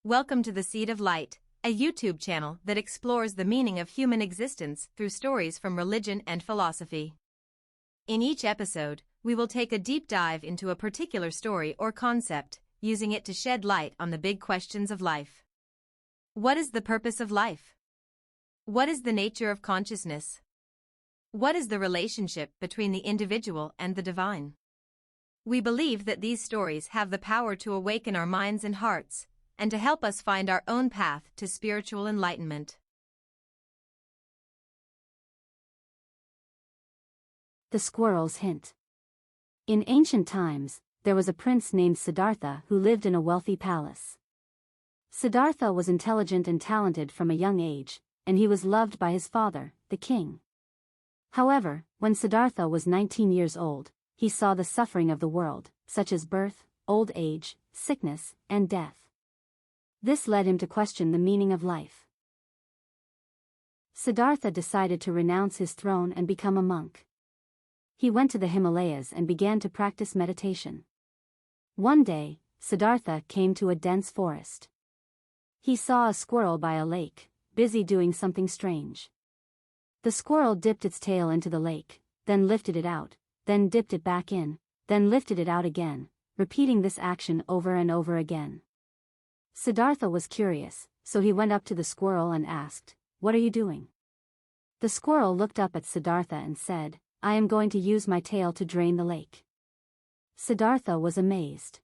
Welcome to the Seed of Light, a YouTube channel that explores the meaning of human existence through stories from religion and philosophy. In each episode, we will take a deep dive into a particular story or concept, using it to shed light on the big questions of life. What is the purpose of life? What is the nature of consciousness? What is the relationship between the individual and the divine? We believe that these stories have the power to awaken our minds and hearts, and to help us find our own path to spiritual enlightenment. The Squirrel's Hint. In ancient times, there was a prince named Siddhartha who lived in a wealthy palace. Siddhartha was intelligent and talented from a young age, and he was loved by his father, the king. However, when Siddhartha was 19 years old, he saw the suffering of the world, such as birth, old age, sickness, and death. This led him to question the meaning of life. Siddhartha decided to renounce his throne and become a monk. He went to the Himalayas and began to practice meditation. One day, Siddhartha came to a dense forest. He saw a squirrel by a lake, busy doing something strange. The squirrel dipped its tail into the lake, then lifted it out, then dipped it back in, then lifted it out again, repeating this action over and over again. Siddhartha was curious, so he went up to the squirrel and asked, "What are you doing?" The squirrel looked up at Siddhartha and said, "I am going to use my tail to drain the lake." Siddhartha was amazed.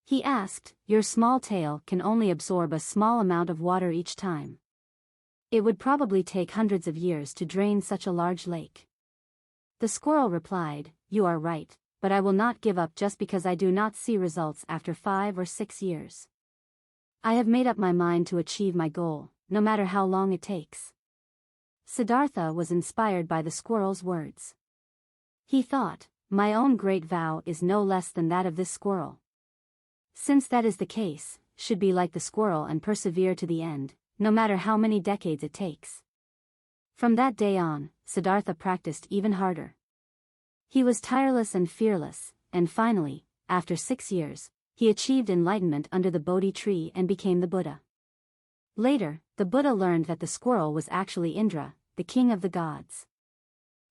He asked, "Your small tail can only absorb a small amount of water each time. It would probably take hundreds of years to drain such a large lake." The squirrel replied, "You are right, but I will not give up just because I do not see results after 5 or 6 years. I have made up my mind to achieve my goal, no matter how long it takes." Siddhartha was inspired by the squirrel's words. He thought, "My own great vow is no less than that of this squirrel. Since that is the case, should be like the squirrel and persevere to the end, no matter how many decades it takes." From that day on, Siddhartha practiced even harder. He was tireless and fearless, and finally, after 6 years, he achieved enlightenment under the Bodhi tree and became the Buddha. Later, the Buddha learned that the squirrel was actually Indra, the king of the gods.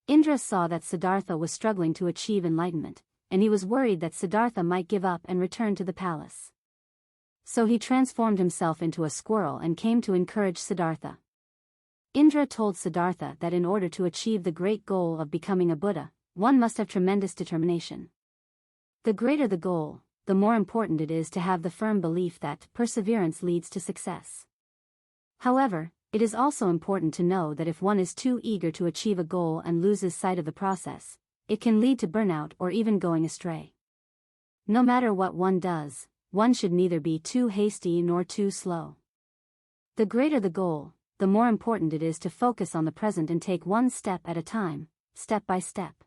Indra saw that Siddhartha was struggling to achieve enlightenment, and he was worried that Siddhartha might give up and return to the palace. So he transformed himself into a squirrel and came to encourage Siddhartha. Indra told Siddhartha that in order to achieve the great goal of becoming a Buddha, one must have tremendous determination. The greater the goal, the more important it is to have the firm belief that perseverance leads to success. However, it is also important to know that if one is too eager to achieve a goal and loses sight of the process, it can lead to burnout or even going astray. No matter what one does, one should neither be too hasty nor too slow. The greater the goal, the more important it is to focus on the present and take one step at a time, step by step.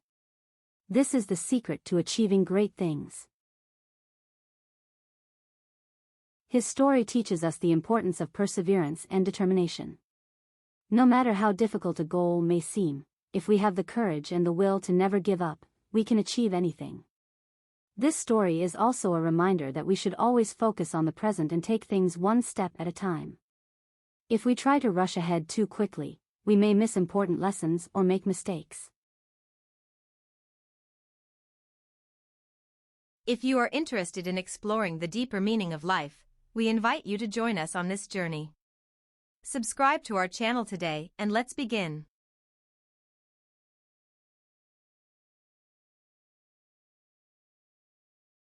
This is the secret to achieving great things. His story teaches us the importance of perseverance and determination. No matter how difficult a goal may seem, if we have the courage and the will to never give up, we can achieve anything. This story is also a reminder that we should always focus on the present and take things one step at a time. If we try to rush ahead too quickly, we may miss important lessons or make mistakes. If you are interested in exploring the deeper meaning of life, we invite you to join us on this journey. Subscribe to our channel today and let's begin.